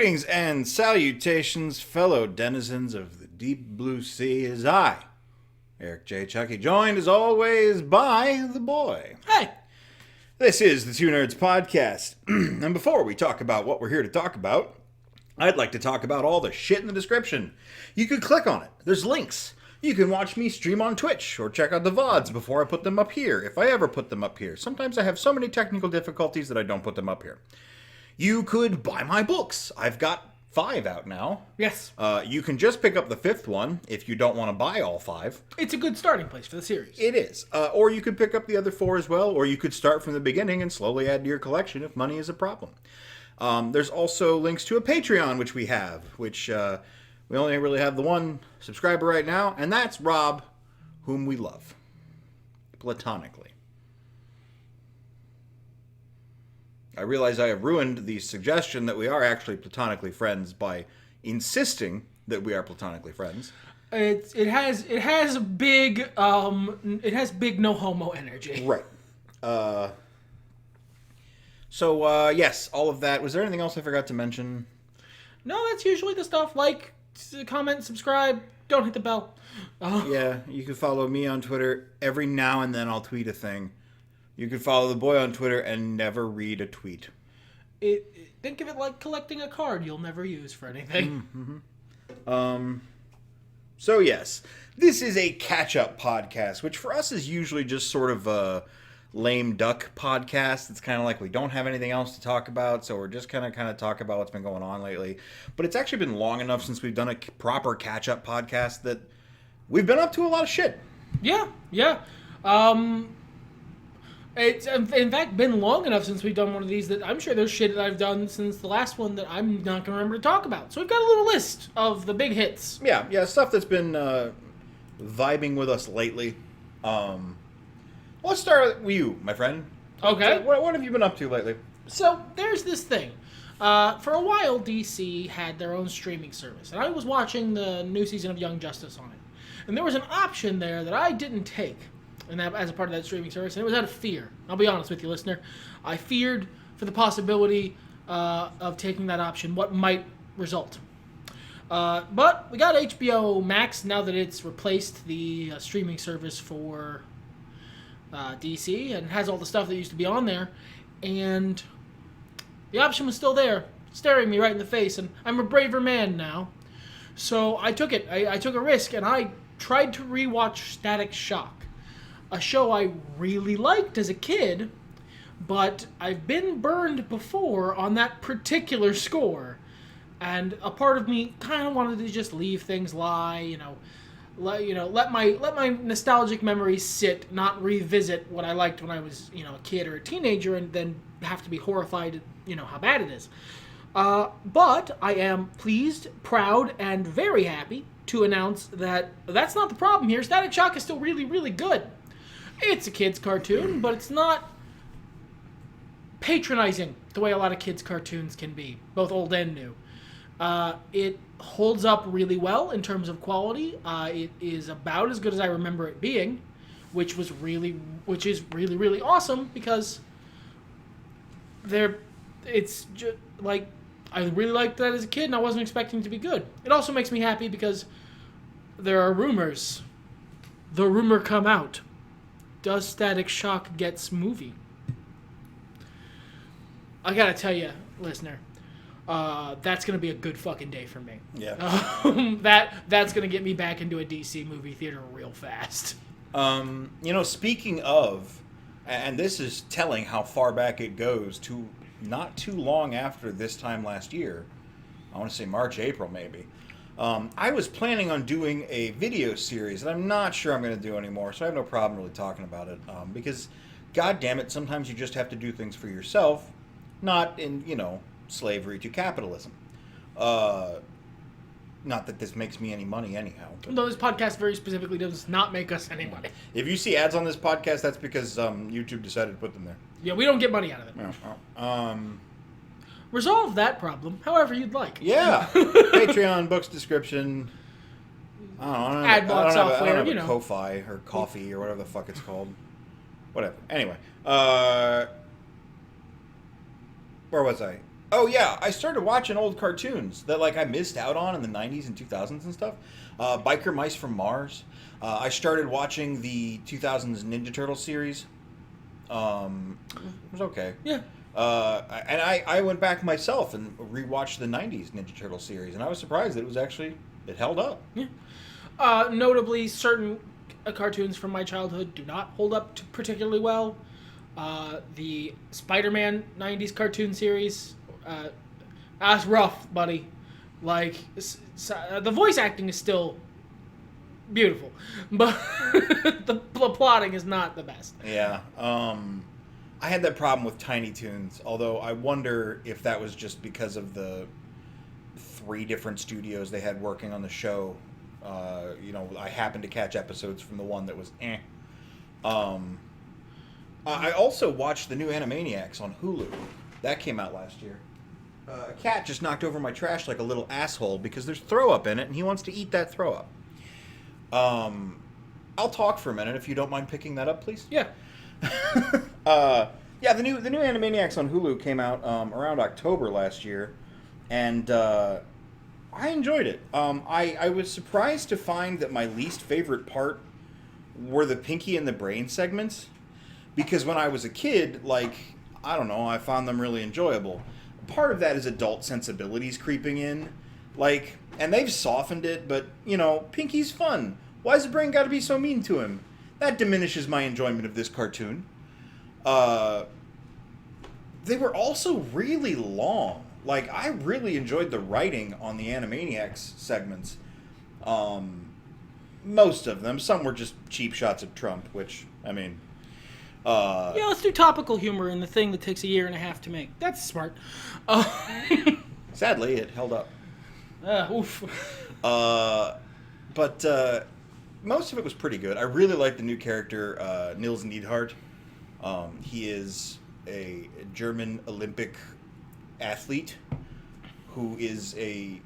Greetings and salutations, fellow denizens of the deep blue sea, as I, Eric J. Chucky, joined as always by the boy. Hey! This is the Two Nerds Podcast, and before we talk about what we're here to talk about, I'd like to talk about all the shit in the description. You can click on it. There's links. You can watch me stream on Twitch, or check out the VODs before I put them up here, if I ever put them up here. Sometimes I have so many technical difficulties that I don't put them up here. You could buy my books. I've got 5 out now. Yes. You can just pick up the 5th one if you don't want to buy all 5. It's a good starting place for the series. It is. Or you could pick up the other 4 as well, or you could start from the beginning and slowly add to your collection if money is a problem. There's also links to a Patreon, which we have, which we only really have the one subscriber right now, and that's Rob, whom we love. Platonically. I realize I have ruined the suggestion that we are actually platonically friends by insisting that we are platonically friends. It has big no homo energy. Right. Yes, all of that. Was there anything else I forgot to mention? No, that's usually the stuff. Like, comment, subscribe, don't hit the bell. Yeah, you can follow me on Twitter. Every now and then I'll tweet a thing. You can follow the boy on Twitter and never read a tweet. Think of it like collecting a card you'll never use for anything. Mm-hmm. So yes, this is a catch-up podcast, which for us is usually just sort of a lame duck podcast. It's kind of like we don't have anything else to talk about, so we're just kind of talk about what's been going on lately. But it's actually been long enough since we've done a proper catch-up podcast that we've been up to a lot of shit. Yeah. It's in fact been long enough since we've done one of these that I'm sure there's shit that I've done since the last one that I'm not going to remember to talk about. So we've got a little list of the big hits. Yeah, stuff that's been vibing with us lately. Let's start with you, my friend. Okay. So what have you been up to lately? So there's this thing. For a while, DC had their own streaming service, and I was watching the new season of Young Justice on it. And there was an option there that I didn't take. And that, as a part of that streaming service, and it was out of fear. I'll be honest with you, listener. I feared for the possibility of taking that option, what might result. But we got HBO Max now that it's replaced the streaming service for DC, and it has all the stuff that used to be on there. And the option was still there, staring me right in the face, and I'm a braver man now. So I took it. I took a risk, and I tried to rewatch Static Shock. A show I really liked as a kid, but I've been burned before on that particular score. And a part of me kind of wanted to just leave things lie, let my nostalgic memories sit, not revisit what I liked when I was, a kid or a teenager, and then have to be horrified, how bad it is. But I am pleased, proud, and very happy to announce that that's not the problem here. Static Shock is still really, really good. It's a kid's cartoon, but it's not patronizing the way a lot of kids' cartoons can be, both old and new. It holds up really well in terms of quality. It is about as good as I remember it being, which is really, really awesome because it's just like I really liked that as a kid, and I wasn't expecting it to be good. It also makes me happy because there are rumors. The rumor come out. Does Static Shock gets movie? I gotta tell you, listener, that's gonna be a good fucking day for me. Yeah. That's gonna get me back into a DC movie theater real fast. Speaking of, and this is telling how far back it goes to not too long after this time last year. I want to say March, April, maybe. I was planning on doing a video series that I'm not sure I'm going to do anymore, so I have no problem really talking about it. Because, god damn it, sometimes you just have to do things for yourself, not in, slavery to capitalism. Not that this makes me any money anyhow. Though this podcast very specifically does not make us any money. If you see ads on this podcast, that's because YouTube decided to put them there. Yeah, we don't get money out of it. No. Resolve that problem however you'd like. Yeah. Patreon, books description. I don't know. Adblock software, I don't have a Ko-Fi or Coffee or whatever the fuck it's called. Whatever. Anyway. Where was I? Oh yeah, I started watching old cartoons that like I missed out on in the '90s and 2000s and stuff. Biker Mice from Mars. I started watching the 2000s Ninja Turtle series. It was okay. Yeah. And I went back myself and rewatched the '90s Ninja Turtle series, and I was surprised that it held up. Yeah. Notably, certain cartoons from my childhood do not hold up particularly well. The Spider-Man '90s cartoon series, that's rough, buddy. Like, the voice acting is still beautiful, but the plotting is not the best. Yeah. I had that problem with Tiny Toons, although I wonder if that was just because of the 3 different studios they had working on the show. I happened to catch episodes from the one that was eh. I also watched the new Animaniacs on Hulu. That came out last year. A cat just knocked over my trash like a little asshole because there's throw up in it and he wants to eat that throw up. I'll talk for a minute if you don't mind picking that up, please. Yeah. Yeah, the new Animaniacs on Hulu came out around October last year, and I enjoyed it. I was surprised to find that my least favorite part were the Pinky and the Brain segments, because when I was a kid, like, I don't know, I found them really enjoyable. Part of that is adult sensibilities creeping in, like, and they've softened it, but, Pinky's fun. Why's the brain got to be so mean to him? That diminishes my enjoyment of this cartoon. They were also really long. Like, I really enjoyed the writing on the Animaniacs segments. Most of them. Some were just cheap shots of Trump, which, I mean... yeah, let's do topical humor in the thing that takes a year and a half to make. That's smart. Sadly, it held up. Oof. But most of it was pretty good. I really like the new character, Nils Neidhart. He is a German Olympic athlete who is a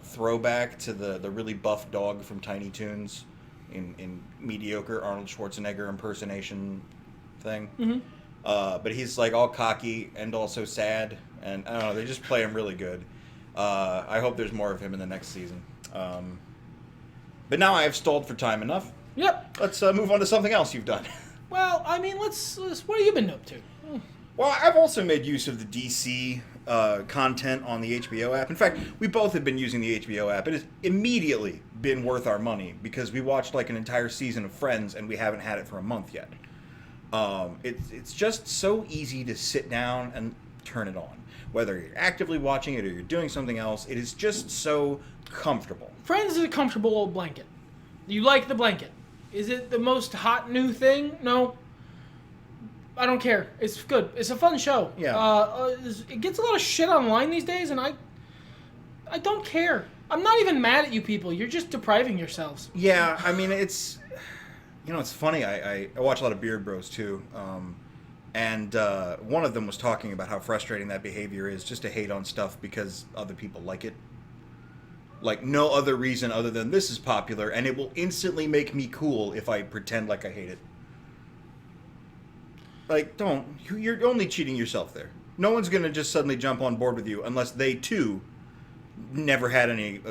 throwback to the really buff dog from Tiny Toons in mediocre Arnold Schwarzenegger impersonation thing. Mm-hmm. But he's like all cocky and also sad, and I don't know, they just play him really good. I hope there's more of him in the next season. But now I have stalled for time enough. Yep. Let's move on to something else you've done. Well, I mean, let's what have you been up to? Well, I've also made use of the DC content on the HBO app. In fact, we both have been using the HBO app. It has immediately been worth our money because we watched like an entire season of Friends and we haven't had it for a month yet. It's just so easy to sit down and turn it on. Whether you're actively watching it or you're doing something else, it is just so comfortable. Friends is a comfortable old blanket. You like the blanket. Is it the most hot new thing? No. I don't care. It's good. It's a fun show. Yeah. It gets a lot of shit online these days, and I don't care. I'm not even mad at you people. You're just depriving yourselves. Yeah, I mean, it's funny. I watch a lot of Beard Bros, too. And one of them was talking about how frustrating that behavior is, just to hate on stuff because other people like it. Like, no other reason other than this is popular, and it will instantly make me cool if I pretend like I hate it. Like, don't. You're only cheating yourself there. No one's going to just suddenly jump on board with you unless they, too, never had any,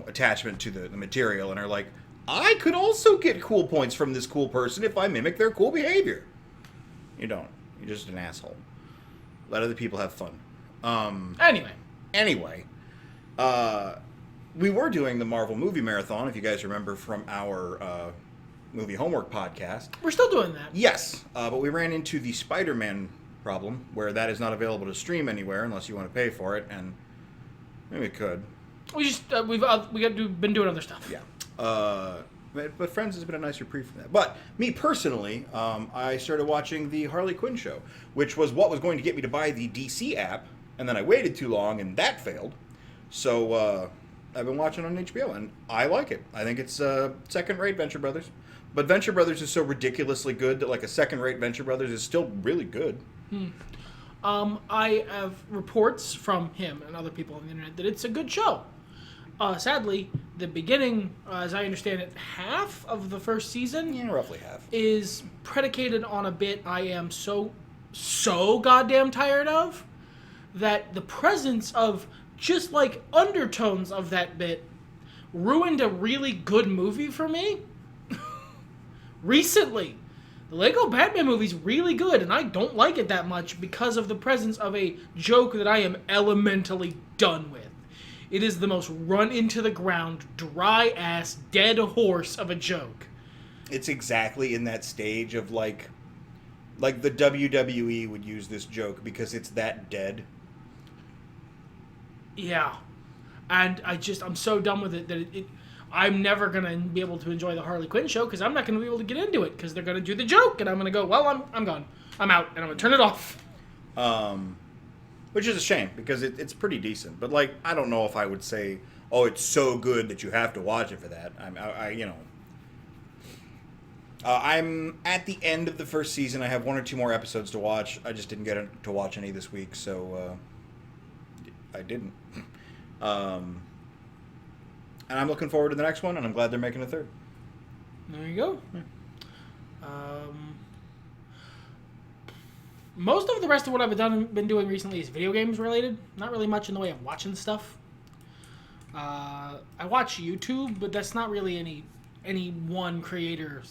attachment to the material and are like, I could also get cool points from this cool person if I mimic their cool behavior. You don't. You're just an asshole. Let other people have fun. Anyway. We were doing the Marvel movie marathon, if you guys remember from our movie homework podcast. We're still doing that. Yes, but we ran into the Spider-Man problem, where that is not available to stream anywhere unless you want to pay for it, and maybe we could. We just we've been doing other stuff. Yeah. But Friends has been a nice reprieve from that. But me personally, I started watching the Harley Quinn show, which was what was going to get me to buy the DC app, and then I waited too long, and that failed. So I've been watching on HBO, and I like it. I think it's second-rate Venture Brothers. But Venture Brothers is so ridiculously good that like a second-rate Venture Brothers is still really good. I have reports from him and other people on the internet that it's a good show. Sadly, the beginning, as I understand it, half of the first season, Yeah, roughly half. is predicated on a bit I am so goddamn tired of that the presence of just like undertones of that bit ruined a really good movie for me recently. The Lego Batman movie's really good, and I don't like it that much because of the presence of a joke that I am elementally done with. It is the most run into the ground, dry ass, dead horse of a joke. It's exactly in that stage of like the WWE would use this joke because it's that dead. Yeah. And I'm so done with it that I'm never going to be able to enjoy the Harley Quinn show because I'm not going to be able to get into it because they're going to do the joke and I'm going to go, well, I'm gone. I'm out and I'm going to turn it off. Which is a shame because it's pretty decent. But like, I don't know if I would say, oh, it's so good that you have to watch it for that. I'm at the end of the first season. I have 1 or 2 more episodes to watch. I just didn't get to watch any this week, so I didn't. And I'm looking forward to the next one, and I'm glad they're making a third. There you go. Most of the rest of what I've been doing recently is video games related. Not really much in the way of watching stuff. I watch YouTube, but that's not really any one creator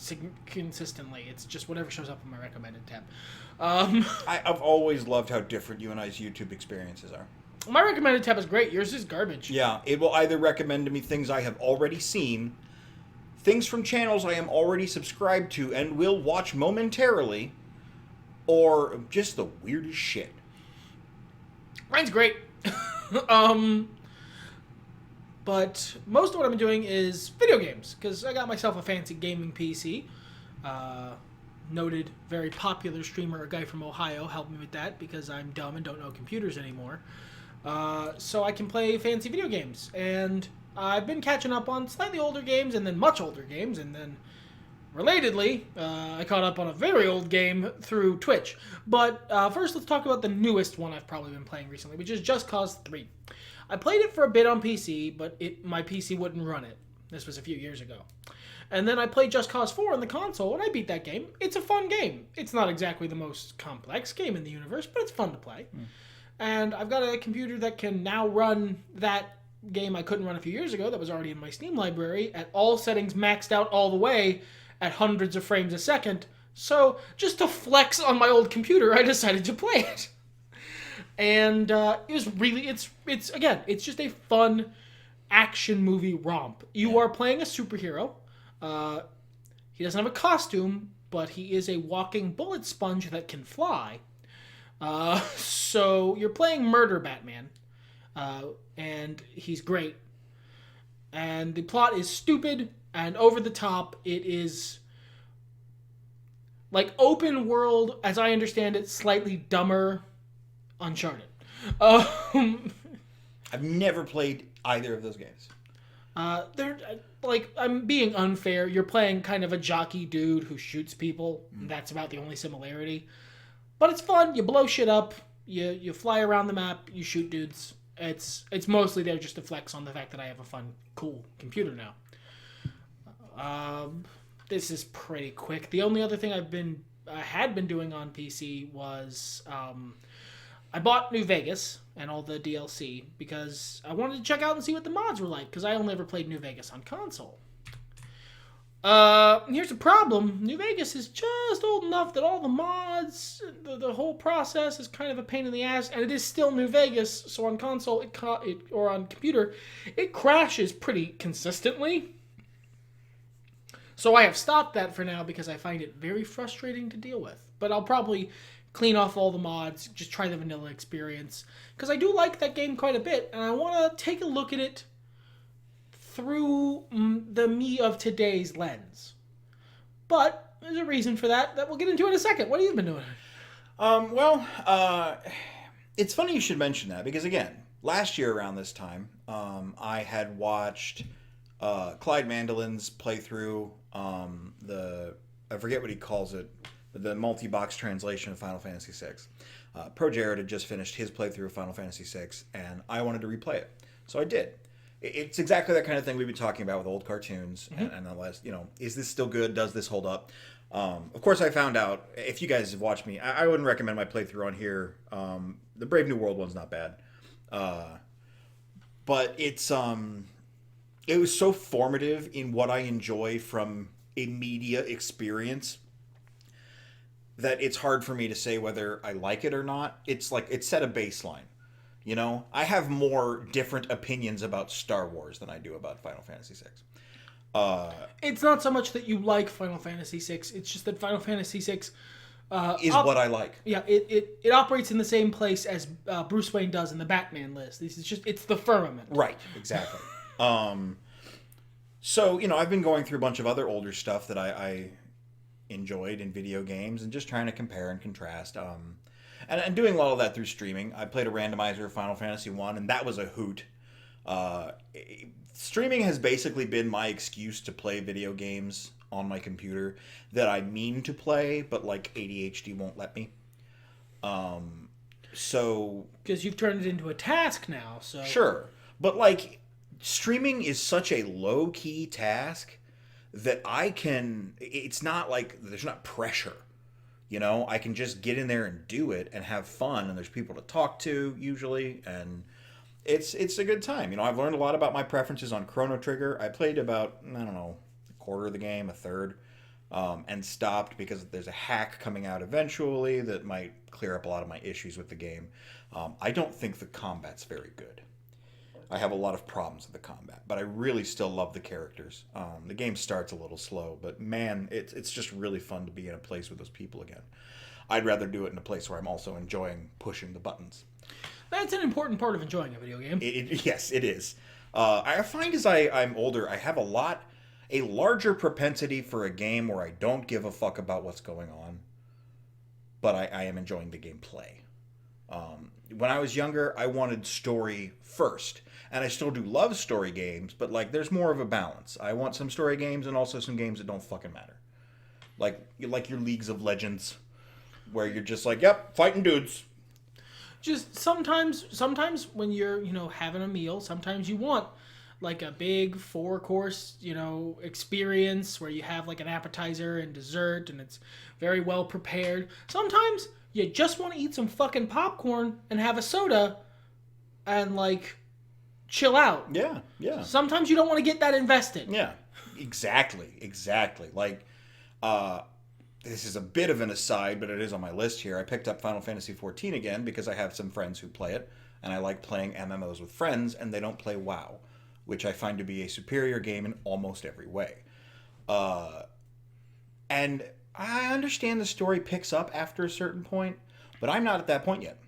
consistently. It's just whatever shows up in my recommended tab. I've always loved how different you and I's YouTube experiences are. My recommended tab is great. Yours is garbage. Yeah, it will either recommend to me things I have already seen, things from channels I am already subscribed to and will watch momentarily, or just the weirdest shit. Mine's great. But most of what I'm doing is video games, because I got myself a fancy gaming PC. Noted, very popular streamer, a guy from Ohio, helped me with that, because I'm dumb and don't know computers anymore. So I can play fancy video games. And I've been catching up on slightly older games, and then much older games, and then, relatedly, I caught up on a very old game through Twitch. But first, let's talk about the newest one I've probably been playing recently, which is Just Cause 3. I played it for a bit on PC, but my PC wouldn't run it. This was a few years ago. And then I played Just Cause 4 on the console, and I beat that game. It's a fun game. It's not exactly the most complex game in the universe, but it's fun to play. And I've got a computer that can now run that game I couldn't run a few years ago that was already in my Steam library at all settings maxed out all the way at hundreds of frames a second. So just to flex on my old computer, I decided to play it. And it was really, it's just a fun action movie romp. You are playing a superhero. He doesn't have a costume, but he is a walking bullet sponge that can fly. So you're playing Murder Batman, and he's great. And the plot is stupid and over the top. It is like open world, as I understand it, slightly dumber Uncharted. I've never played either of those games. They're like, I'm being unfair. You're playing kind of a jockey dude who shoots people. That's about the only similarity. But it's fun. You blow shit up. You fly around the map. You shoot dudes. It's mostly there just to flex on the fact that I have a fun, cool computer now. This is pretty quick. The only other thing I had been doing on PC was I bought New Vegas and all the DLC because I wanted to check out and see what the mods were like, because I only ever played New Vegas on console. Here's the problem. New Vegas is just old enough that all the mods, the whole process is kind of a pain in the ass, and it is still New Vegas, so on console or on computer, it crashes pretty consistently. So I have stopped that for now because I find it very frustrating to deal with. But I'll probably clean off all the mods, just try the vanilla experience, because I do like that game quite a bit, and I want to take a look at it through the me of today's lens. But there's a reason for that we'll get into in a second. What have you been doing? It's funny you should mention that, because again, last year around this time, I had watched Clyde Mandelin's playthrough, I forget what he calls it, the multi-box translation of Final Fantasy VI. Pro Jared had just finished his playthrough of Final Fantasy VI, and I wanted to replay it. So I did. It's exactly that kind of thing we've been talking about with old cartoons, and unless, is this still good? Does this hold up? Of course, I found out, if you guys have watched me, I wouldn't recommend my playthrough on here, the Brave New World one's not bad. But it's it was so formative in what I enjoy from a media experience that it's hard for me to say whether I like it or not. It's like it set a baseline. You know, I have more different opinions about Star Wars than I do about Final Fantasy VI. It's not so much that you like Final Fantasy VI. It's just that Final Fantasy VI Is what I like. Yeah, it operates in the same place as Bruce Wayne does in the Batman list. It's the firmament. Right, exactly. So, you know, I've been going through a bunch of other older stuff that I enjoyed in video games and just trying to compare and contrast. And doing a lot of that through streaming. I played a randomizer of Final Fantasy 1, and that was a hoot. Streaming has basically been my excuse to play video games on my computer that I mean to play, but like ADHD won't let me. So because you've turned it into a task now, so sure, but like streaming is such a low key task that it's not like there's not pressure. You know, I can just get in there and do it and have fun, and there's people to talk to usually, and it's a good time. You know, I've learned a lot about my preferences on Chrono Trigger. I played about, I don't know, a quarter of the game, a third, and stopped because there's a hack coming out eventually that might clear up a lot of my issues with the game. I don't think the combat's very good. I have a lot of problems with the combat, but I really still love the characters. The game starts a little slow, but man, it's just really fun to be in a place with those people again. I'd rather do it in a place where I'm also enjoying pushing the buttons. That's an important part of enjoying a video game. Yes, it is. I find as I'm older, I have a larger propensity for a game where I don't give a fuck about what's going on, but I am enjoying the gameplay. When I was younger, I wanted story first. And I still do love story games, but like there's more of a balance. I want some story games and also some games that don't fucking matter. Like your Leagues of Legends, where you're just like, yep, fighting dudes. Just sometimes when you're, having a meal, sometimes you want like a big 4-course, experience where you have like an appetizer and dessert and it's very well prepared. Sometimes you just want to eat some fucking popcorn and have a soda and like chill out. Yeah, yeah. Sometimes you don't want to get that invested. Yeah, exactly. Like, this is a bit of an aside, but it is on my list here. I picked up Final Fantasy XIV again because I have some friends who play it, and I like playing MMOs with friends, and they don't play WoW, which I find to be a superior game in almost every way. And I understand the story picks up after a certain point, but I'm not at that point yet.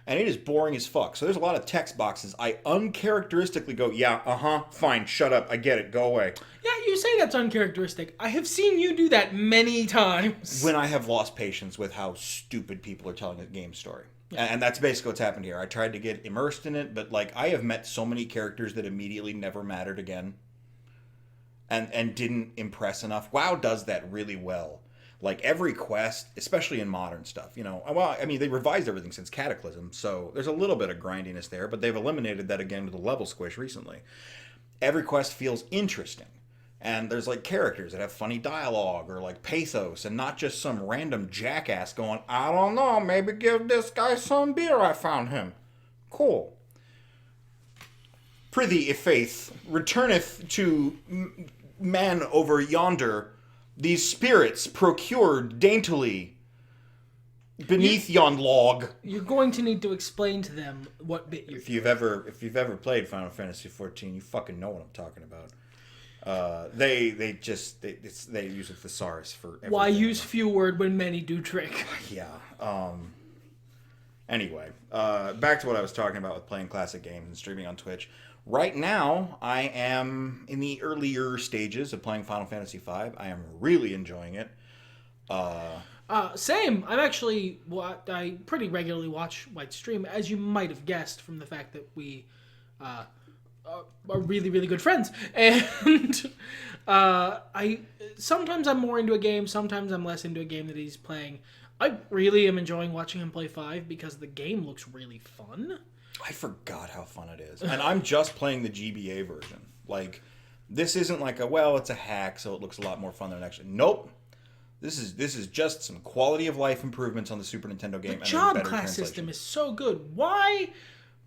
And it is boring as fuck. So there's a lot of text boxes. I uncharacteristically go, yeah, fine, shut up, I get it, go away. Yeah, you say that's uncharacteristic. I have seen you do that many times. When I have lost patience with how stupid people are telling a game story. Yeah. And that's basically what's happened here. I tried to get immersed in it, but like I have met so many characters that immediately never mattered again. And didn't impress enough. WoW does that really well. Like every quest, especially in modern stuff, well, I mean, they revised everything since Cataclysm, so there's a little bit of grindiness there, but they've eliminated that again with the level squish recently. Every quest feels interesting, and there's like characters that have funny dialogue or like pathos, and not just some random jackass going, I don't know, maybe give this guy some beer, I found him. Cool. Prithee, if faith returneth to man over yonder, these spirits procured daintily beneath yon log. You're going to need to explain to them what bit you're. If you've ever played Final Fantasy XIV, you fucking know what I'm talking about. They use a thesaurus for everything. Why use few word when many do trick? Yeah. Anyway, back to what I was talking about with playing classic games and streaming on Twitch. Right now, I am in the earlier stages of playing Final Fantasy V. I am really enjoying it. Same. I pretty regularly watch White stream, as you might have guessed from the fact that we are really, really good friends. And sometimes I'm more into a game, sometimes I'm less into a game that he's playing. I really am enjoying watching him play 5 because the game looks really fun. I forgot how fun it is. And I'm just playing the GBA version. Like, this isn't like it's a hack, so it looks a lot more fun than it actually. Nope. This is just some quality of life improvements on the Super Nintendo game. The job class system is so good. Why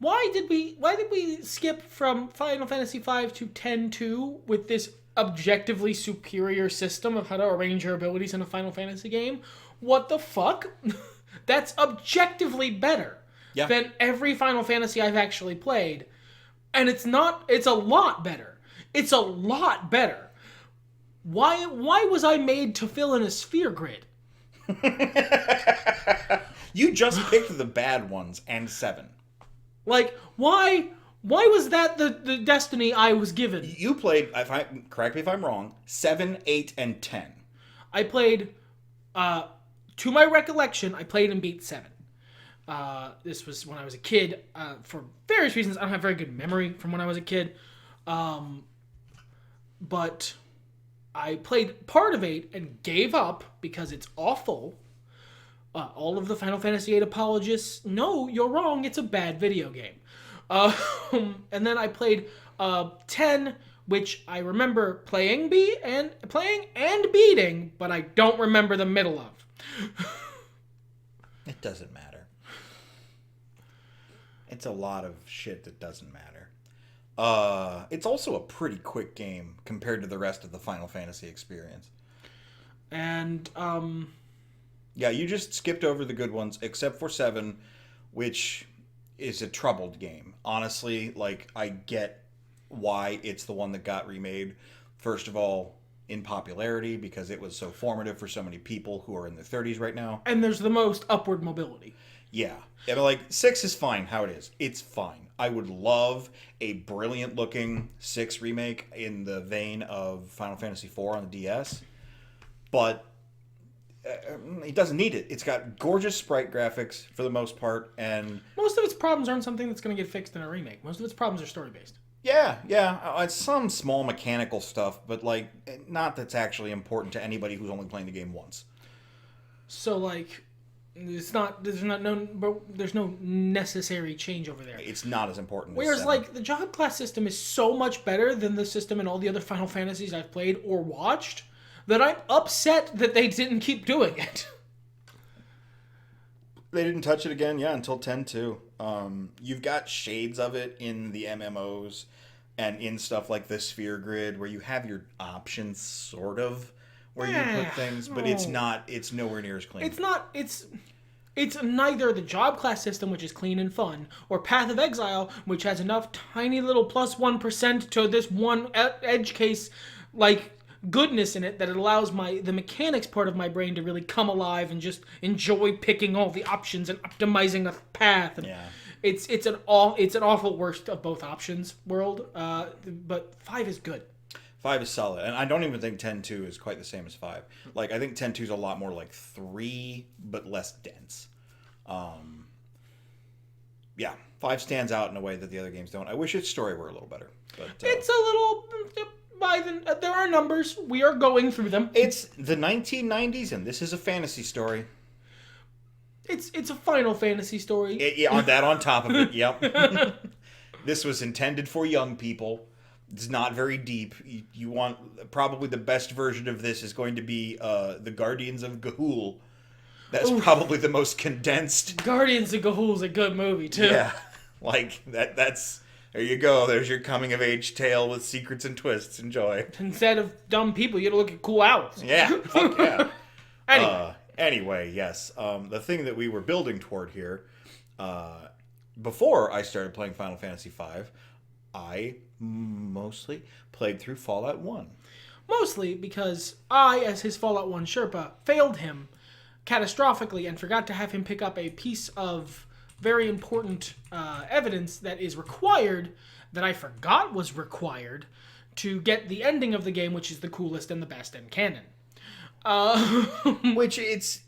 did we skip from Final Fantasy V to 10-2 with this objectively superior system of how to arrange your abilities in a Final Fantasy game? What the fuck? That's objectively better than every Final Fantasy I've actually played. And it's a lot better. It's a lot better. Why was I made to fill in a sphere grid? You just picked the bad ones and 7. Like, why was that the destiny I was given? You played, correct me if I'm wrong, 7, 8, and 10. I played, to my recollection, I played and beat 7. This was when I was a kid. For various reasons, I don't have very good memory from when I was a kid. But I played part of 8 and gave up because it's awful. All of the Final Fantasy VIII apologists, no, you're wrong, it's a bad video game. And then I played 10, which I remember playing and beating, but I don't remember the middle of. It doesn't matter. It's a lot of shit that doesn't matter. It's also a pretty quick game compared to the rest of the Final Fantasy experience. And, yeah, you just skipped over the good ones, except for 7, which is a troubled game. Honestly, like, I get why it's the one that got remade. First of all, in popularity, because it was so formative for so many people who are in their 30s right now. And there's the most upward mobility. Yeah. And like, 6 is fine how it is. It's fine. I would love a brilliant looking 6 remake in the vein of Final Fantasy IV on the DS. But it doesn't need it. It's got gorgeous sprite graphics for the most part, and most of its problems aren't something that's going to get fixed in a remake. Most of its problems are story-based. Yeah. It's some small mechanical stuff, but like, not that's actually important to anybody who's only playing the game once. So like, there's no necessary change over there. It's not as important. Whereas, as like, the job class system is so much better than the system in all the other Final Fantasies I've played or watched that I'm upset that they didn't keep doing it. They didn't touch it again, until 10-2. You've got shades of it in the MMOs and in stuff like the Sphere Grid where you have your options, sort of, where you put things, but it's nowhere near as clean. It's neither the job class system, which is clean and fun, or Path of Exile, which has enough tiny little plus 1% to this one edge case, like, goodness in it that it allows the mechanics part of my brain to really come alive and just enjoy picking all the options and optimizing a path. And it's an awful worst of both options world. But 5 is good. 5 is solid, and I don't even think 10-2 is quite the same as 5. Like, I think 10-2 is a lot more like 3, but less dense. 5 stands out in a way that the other games don't. I wish its story were a little better. But it's a little. There are numbers. We are going through them. It's the 1990s, and this is a fantasy story. It's a Final Fantasy story. On top of it, yep. This was intended for young people. It's not very deep. You want probably the best version of this is going to be the Guardians of Ga'Hoole. That's probably the most condensed. Guardians of Ga'Hoole's a good movie too. Yeah, like that's there you go. There's your coming of age tale with secrets and twists. Enjoy. Instead of dumb people, you had to look at cool owls. Yeah, fuck yeah. Anyway, yes. The thing that we were building toward here, before I started playing Final Fantasy V, I mostly played through Fallout 1. Mostly because I, as his Fallout 1 Sherpa, failed him catastrophically and forgot to have him pick up a piece of very important evidence that is required, that I forgot was required, to get the ending of the game, which is the coolest and the best in canon. Which it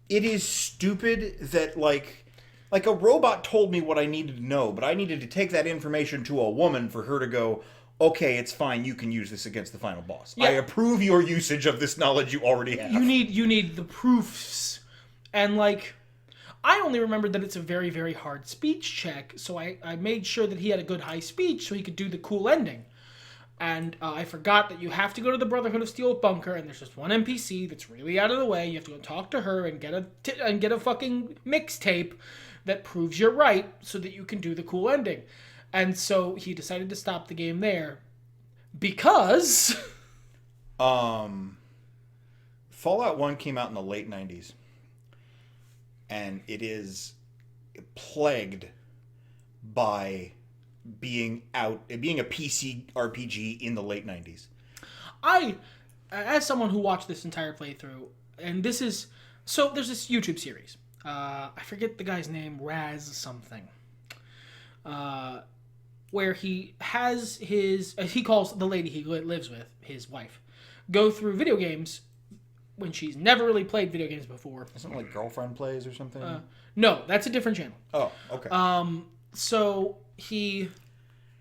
is stupid that like a robot told me what I needed to know, but I needed to take that information to a woman for her to go, okay, it's fine, you can use this against the final boss. Yeah. I approve your usage of this knowledge you already have. You need the proofs. And like, I only remembered that it's a very, very hard speech check, so I made sure that he had a good high speech so he could do the cool ending. And I forgot that you have to go to the Brotherhood of Steel bunker, and there's just one NPC that's really out of the way. You have to go talk to her and get a fucking mixtape that proves you're right, so that you can do the cool ending. And so he decided to stop the game there because Fallout 1 came out in the late 90s, and it is plagued by being a PC RPG in the late 90s. As someone who watched this entire playthrough, and there's this YouTube series. I forget the guy's name, Raz something. Where he has he calls the lady he lives with, his wife, go through video games when she's never really played video games before. Something like Girlfriend Plays or something? No, that's a different channel. Oh, okay. So he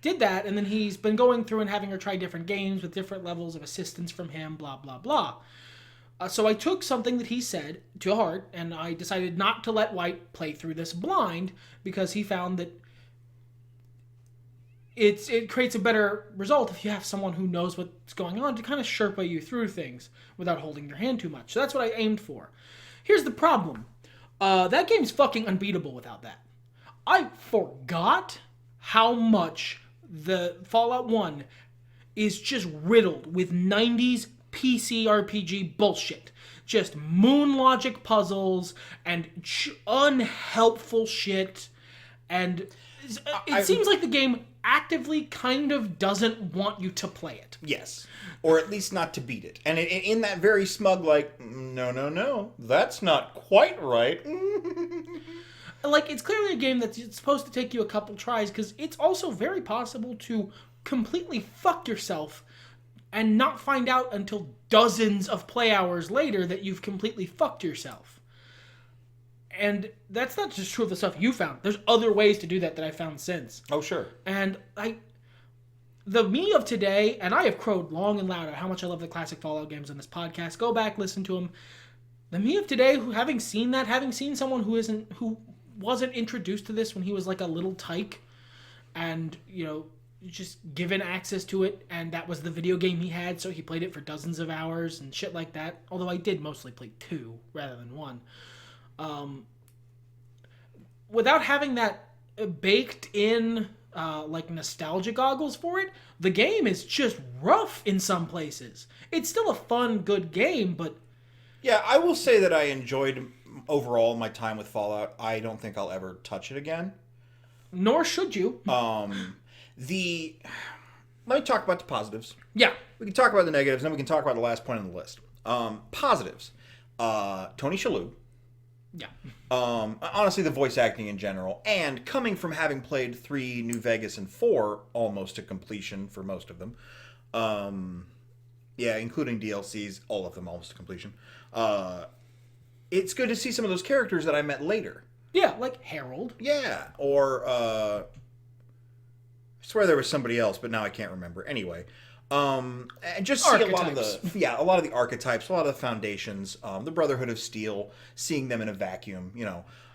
did that, and then he's been going through and having her try different games with different levels of assistance from him, blah, blah, blah. So I took something that he said to heart, and I decided not to let White play through this blind, because he found that it creates a better result if you have someone who knows what's going on to kind of Sherpa you through things without holding your hand too much. So that's what I aimed for. Here's the problem. That game's fucking unbeatable without that. I forgot how much the Fallout 1 is just riddled with 90s PC RPG bullshit. Just moon logic puzzles and unhelpful shit. And it seems like the game actively kind of doesn't want you to play it. Yes. Or at least not to beat it. And in that very smug, like, no, that's not quite right. Like, it's clearly a game that's supposed to take you a couple tries, because it's also very possible to completely fuck yourself and not find out until dozens of play hours later that you've completely fucked yourself. And that's not just true of the stuff you found. There's other ways to do that I found since. Oh, sure. And the me of today, and I have crowed long and loud about how much I love the classic Fallout games on this podcast. Go back, listen to them. The me of today, who having seen someone who wasn't introduced to this when he was like a little tyke, and just given access to it, and that was the video game he had, so he played it for dozens of hours and shit like that. Although I did mostly play 2 rather than 1. Without having that baked in like nostalgia goggles for it, the game is just rough in some places. It's still a fun, good game, but yeah, I will say that I enjoyed overall my time with Fallout. I don't think I'll ever touch it again. Nor should you. Let me talk about the positives. Yeah. We can talk about the negatives, and then we can talk about the last point on the list. Positives. Tony Shalhoub. Yeah. Honestly, the voice acting in general, and coming from having played 3, New Vegas, and 4 almost to completion for most of them. Yeah, including DLCs, all of them almost to completion. It's good to see some of those characters that I met later. Yeah, like Harold. Yeah, or I swear there was somebody else, but now I can't remember. Anyway, and just see a lot of the archetypes, a lot of the foundations, the Brotherhood of Steel, seeing them in a vacuum.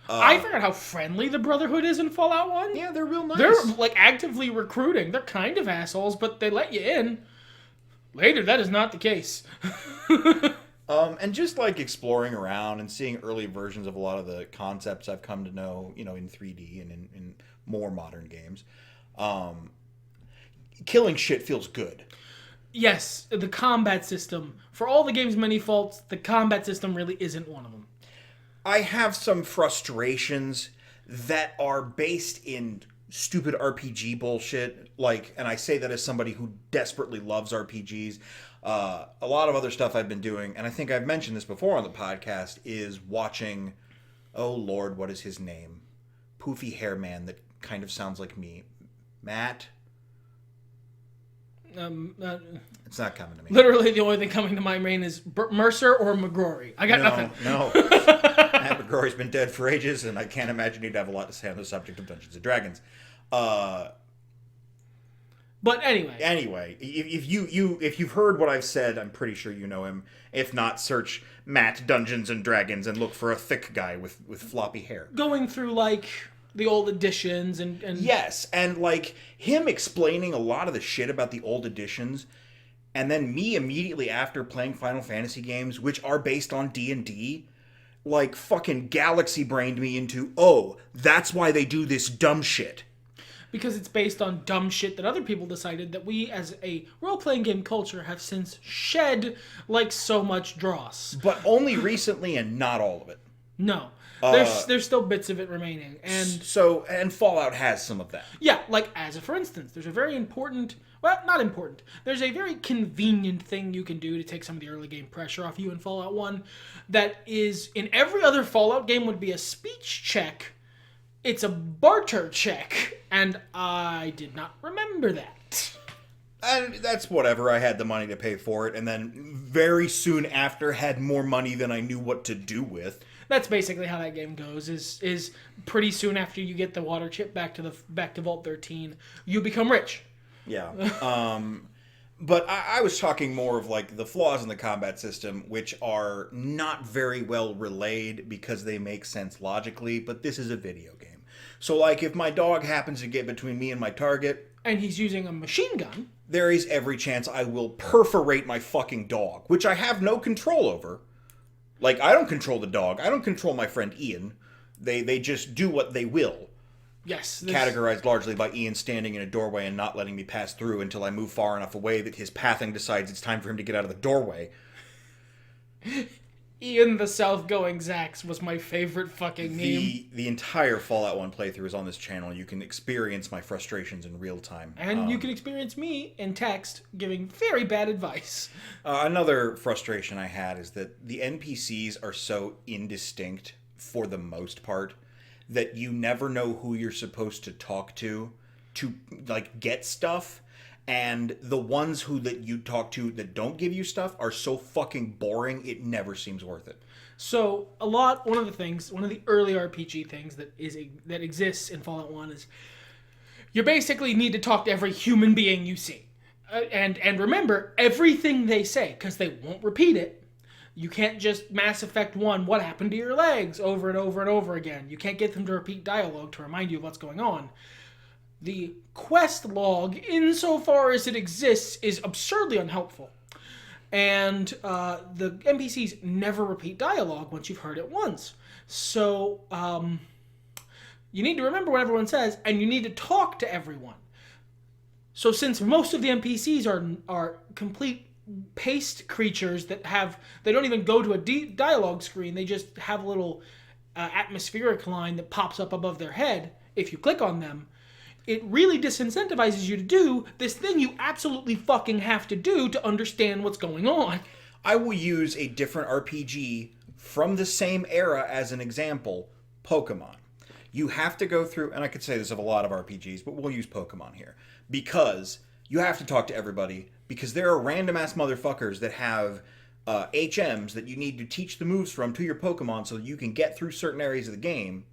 I forgot how friendly the Brotherhood is in Fallout 1. Yeah, they're real nice. They're like actively recruiting. They're kind of assholes, but they let you in. Later, that is not the case. And just like exploring around and seeing early versions of a lot of the concepts I've come to know, in 3D and in more modern games. Killing shit feels good. Yes, the combat system. For all the game's many faults, the combat system really isn't one of them. I have some frustrations that are based in stupid RPG bullshit. And I say that as somebody who desperately loves RPGs. A lot of other stuff I've been doing, and I think I've mentioned this before on the podcast, is watching, oh Lord, what is his name? Poofy hair man that kind of sounds like me. Matt? It's not coming to me. Literally, the only thing coming to my brain is Mercer or McGrory. I got nothing. No. Matt McGrory's been dead for ages, and I can't imagine he'd have a lot to say on the subject of Dungeons and Dragons. But anyway, if you've heard what I've said, I'm pretty sure you know him. If not, search Matt Dungeons and Dragons and look for a thick guy with floppy hair. Going through the old editions and Yes, and like him explaining a lot of the shit about the old editions, and then me immediately after playing Final Fantasy games, which are based on D&D, like fucking galaxy brained me into, oh, that's why they do this dumb shit. because it's based on dumb shit that other people decided that we as a role-playing game culture have since shed like so much dross. But only recently and not all of it. No. There's still bits of it remaining. And Fallout has some of that. Yeah, like as a for instance, there's a very important, well, not important. There's a very convenient thing you can do to take some of the early game pressure off you in Fallout 1 that is in every other Fallout game would be a speech check. It's a barter check, and I did not remember that. And that's whatever. I had the money to pay for it, and then very soon after had more money than I knew what to do with. That's basically how that game goes. Is pretty soon after you get the water chip back to Vault 13, you become rich. Yeah. But I was talking more of like the flaws in the combat system, which are not very well relayed because they make sense logically, but this is a video game. So like if my dog happens to get between me and my target, and he's using a machine gun, there is every chance I will perforate my fucking dog, which I have no control over. Like, I don't control the dog. I don't control my friend Ian. They just do what they will. Yes. Categorized largely by Ian standing in a doorway and not letting me pass through until I move far enough away that his pathing decides it's time for him to get out of the doorway. Ian the South-going Zax was my favorite fucking meme. The entire Fallout 1 playthrough is on this channel. You can experience my frustrations in real time. And you can experience me in text giving very bad advice. Another frustration I had is that the NPCs are so indistinct for the most part that you never know who you're supposed to talk to like get stuff. And the ones that you talk to that don't give you stuff are so fucking boring, it never seems worth it. So, one of the early RPG things that exists in Fallout 1 is you basically need to talk to every human being you see. And remember everything they say, because they won't repeat it. You can't just Mass Effect 1, what happened to your legs, over and over and over again. You can't get them to repeat dialogue to remind you of what's going on. The quest log, insofar as it exists, is absurdly unhelpful. And the NPCs never repeat dialogue once you've heard it once. So you need to remember what everyone says, and you need to talk to everyone. So since most of the NPCs are complete paste creatures that they don't even go to a dialogue screen, they just have a little atmospheric line that pops up above their head if you click on them. It really disincentivizes you to do this thing you absolutely fucking have to do to understand what's going on. I will use a different RPG from the same era as an example, Pokemon. You have to go through, and I could say this of a lot of RPGs, but we'll use Pokemon here, because you have to talk to everybody, because there are random-ass motherfuckers that have HMs that you need to teach the moves from to your Pokemon so you can get through certain areas of the game,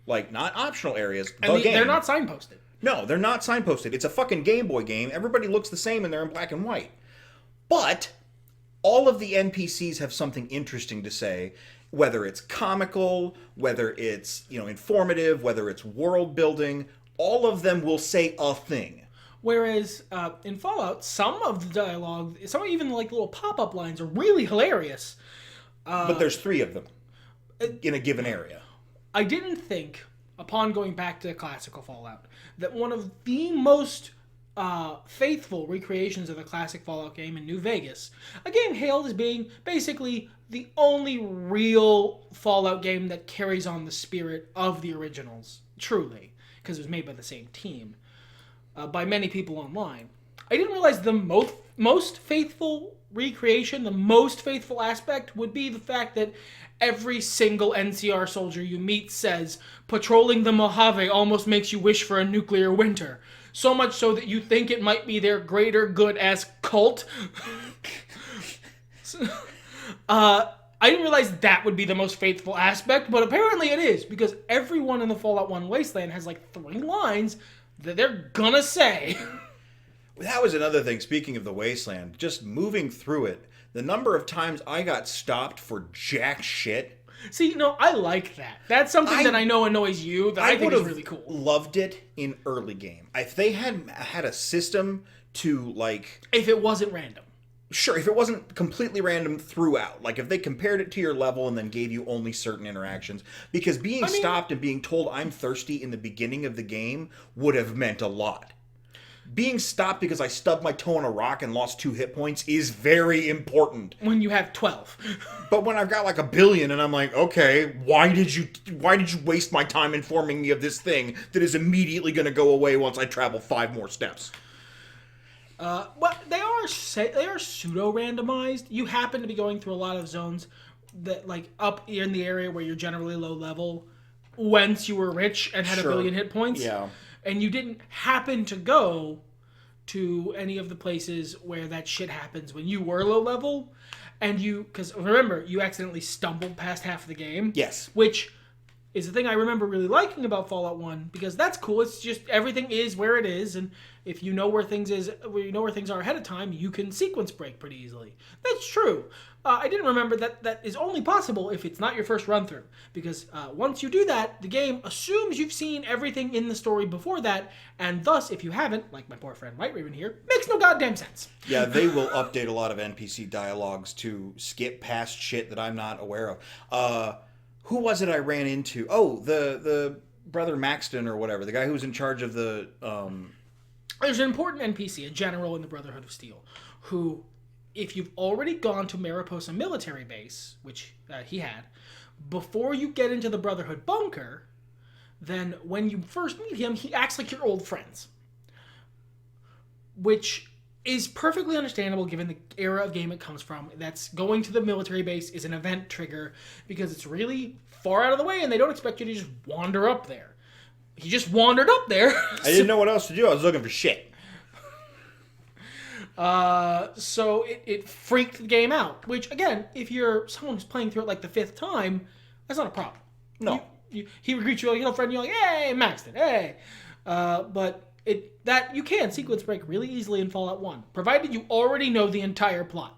like not optional areas, and game. They're not signposted. No, they're not signposted. It's a fucking Game Boy game. Everybody looks the same and they're in black and white. But all of the NPCs have something interesting to say, whether it's comical, whether it's, informative, whether it's world building, all of them will say a thing. Whereas in Fallout, some of the dialogue, some even like little pop-up lines are really hilarious. But there's 3 of them in a given area. I didn't think, upon going back to classical Fallout, that one of the most faithful recreations of the classic Fallout game in New Vegas, a game hailed as being basically the only real Fallout game that carries on the spirit of the originals, truly, because it was made by the same team, by many people online. I didn't realize the most faithful recreation, the most faithful aspect would be the fact that every single NCR soldier you meet says, patrolling the Mojave almost makes you wish for a nuclear winter. So much so that you think it might be their greater good as cult. I didn't realize that would be the most faithful aspect, but apparently it is, because everyone in the Fallout 1 Wasteland has like 3 lines that they're gonna say. That was another thing, speaking of the Wasteland, just moving through it, The number of times I got stopped for jack shit. See, no, I like that. That's something that I know annoys you that I think is really cool. Loved it in early game. If they had a system to, like... If it wasn't random. Sure, if it wasn't completely random throughout. Like, if they compared it to your level and then gave you only certain interactions. Because being stopped and being told I'm thirsty in the beginning of the game would have meant a lot. Being stopped because I stubbed my toe on a rock and lost 2 hit points is very important. When you have 12. But when I've got like 1 billion and I'm like, okay, why did you waste my time informing me of this thing that is immediately going to go away once I travel 5 more steps? Well, they are pseudo randomized. You happen to be going through a lot of zones that, like, up in the area where you're generally low level, once you were rich and had 1 billion hit points. Yeah. And you didn't happen to go to any of the places where that shit happens when you were low level, and because remember, you accidentally stumbled past half of the game. Yes. Which is the thing I remember really liking about Fallout 1, because that's cool. It's just everything is where it is, and if you know where things are ahead of time, you can sequence break pretty easily. That's true. I didn't remember that is only possible if it's not your first run through, because once you do that, the game assumes you've seen everything in the story before that, and thus, if you haven't, like my poor friend White Raven here, makes no goddamn sense. Yeah, they will update a lot of NPC dialogues to skip past shit that I'm not aware of. Who was it I ran into? Oh, the Brother Maxton or whatever, the guy who was in charge of the... There's an important NPC, a general in the Brotherhood of Steel, who, if you've already gone to Mariposa military base, which he had, before you get into the Brotherhood bunker, then when you first meet him, he acts like your old friends. Which is perfectly understandable given the era of game it comes from. That's going to the military base is an event trigger because it's really far out of the way and they don't expect you to just wander up there. He just wandered up there. I didn't know what else to do. I was looking for shit. So it freaked the game out. Which, again, if you're someone who's playing through it like the 5th time, that's not a problem. No. He would greet you like a friend, and you're like, hey, Maxton, hey. But you can sequence break really easily in Fallout 1, provided you already know the entire plot.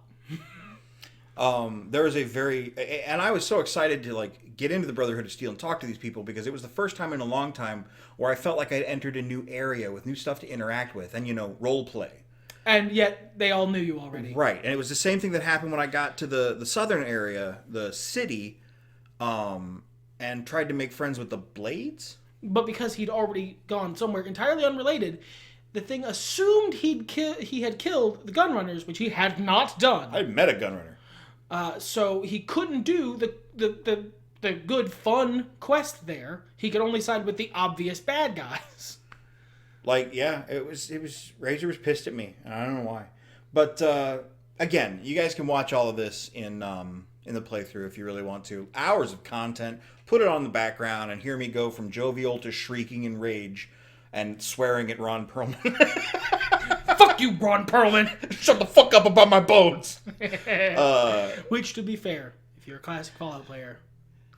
There was and I was so excited to like get into the Brotherhood of Steel and talk to these people because it was the first time in a long time where I felt like I'd entered a new area with new stuff to interact with and, role play. And yet they all knew you already. Right. And it was the same thing that happened when I got to the southern area, the city, and tried to make friends with the Blades. But because he'd already gone somewhere entirely unrelated, the thing assumed he had killed the Gunrunners, which he had not done. I met a Gunrunner. So he couldn't do the good, fun quest there. He could only side with the obvious bad guys. Like, yeah, it was Razor was pissed at me. I don't know why. But, again, you guys can watch all of this in the playthrough if you really want to. Hours of content. Put it on the background and hear me go from jovial to shrieking in rage and swearing at Ron Perlman. Fuck you, Ron Perlman! Shut the fuck up about my bones! Which, to be fair, if you're a classic Fallout player,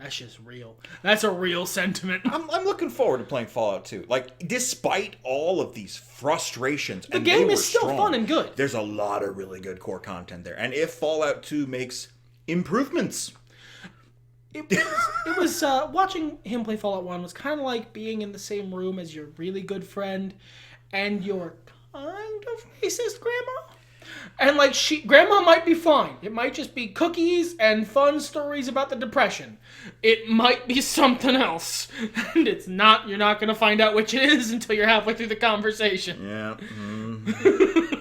that's just real. That's a real sentiment. I'm looking forward to playing Fallout 2. Like, despite all of these frustrations, the game is still fun and good. There's a lot of really good core content there. And if Fallout 2 makes improvements... It was watching him play Fallout 1 was kind of like being in the same room as your really good friend and your kind of racist grandma. And like grandma might be fine. It might just be cookies and fun stories about the Depression. It might be something else. And you're not going to find out which it is until you're halfway through the conversation. Yeah. Mm-hmm.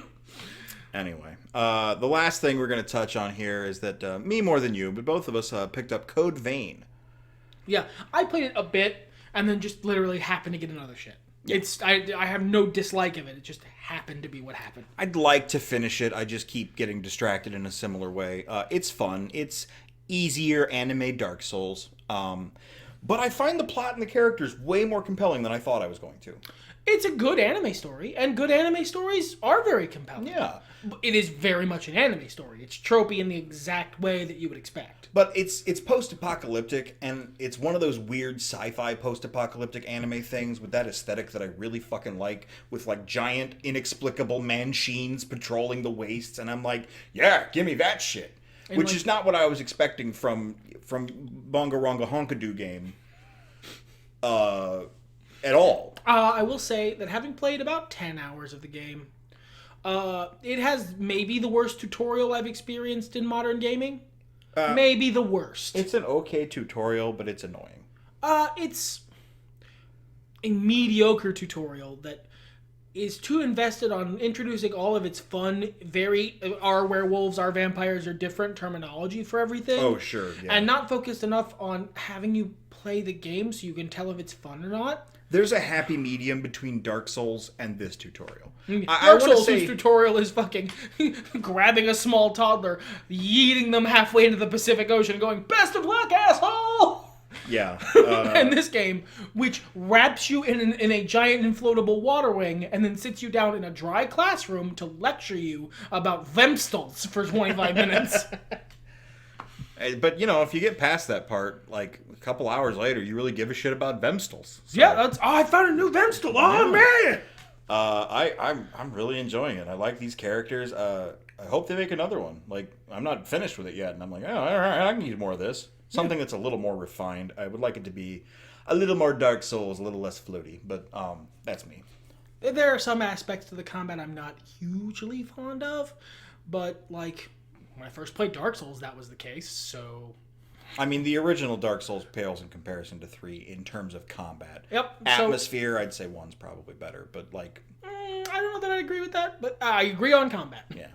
Anyway, the last thing we're going to touch on here is that me more than you, but both of us picked up Code Vein. Yeah, I played it a bit and then just literally happened to get another shit. Yeah. I have no dislike of it. It just happened to be what happened. I'd like to finish it. I just keep getting distracted in a similar way. It's fun. It's easier anime Dark Souls. But I find the plot and the characters way more compelling than I thought I was going to. It's a good anime story, and good anime stories are very compelling. Yeah. It is very much an anime story. It's tropey in the exact way that you would expect. But it's post-apocalyptic, and it's one of those weird sci-fi post-apocalyptic anime things with that aesthetic that I really fucking like, with like giant, inexplicable machines patrolling the wastes, and I'm like, yeah, give me that shit. And Which like, is not what I was expecting from Bongalahongadonkaros game at all. I will say that having played about 10 hours of the game, it has maybe the worst tutorial I've experienced in modern gaming. Maybe the worst. It's an okay tutorial, but it's annoying. It's a mediocre tutorial that is too invested on introducing all of its fun, our werewolves, our vampires are different terminology for everything. Oh, sure. Yeah. And not focused enough on having you play the game so you can tell if it's fun or not. There's a happy medium between Dark Souls and this tutorial. Dark Souls' tutorial is fucking grabbing a small toddler, yeeting them halfway into the Pacific Ocean and going, "Best of luck, asshole!" Yeah. And this game, which wraps you in a giant inflatable water wing and then sits you down in a dry classroom to lecture you about Vemstals for 25 minutes. But, if you get past that part, like, a couple hours later, you really give a shit about Vemstals. So, Yeah, I found a new Vemstal. Oh, man! I'm really enjoying it. I like these characters. I hope they make another one. Like, I'm not finished with it yet, and I'm like, oh, all right, I need more of this. Something that's a little more refined. I would like it to be a little more Dark Souls, a little less floaty, but that's me. There are some aspects to the combat I'm not hugely fond of, but, like, when I first played Dark Souls, that was the case, so... I mean, the original Dark Souls pales in comparison to 3 in terms of combat. Yep. Atmosphere, I'd say 1's probably better, but, like... I don't know that I agree with that, but I agree on combat. Yeah.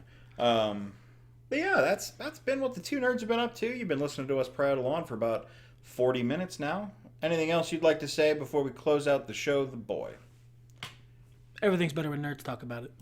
But yeah, that's been what the two nerds have been up to. You've been listening to us prattle on for about 40 minutes now. Anything else you'd like to say before we close out the show, The Boy? Everything's better when nerds talk about it.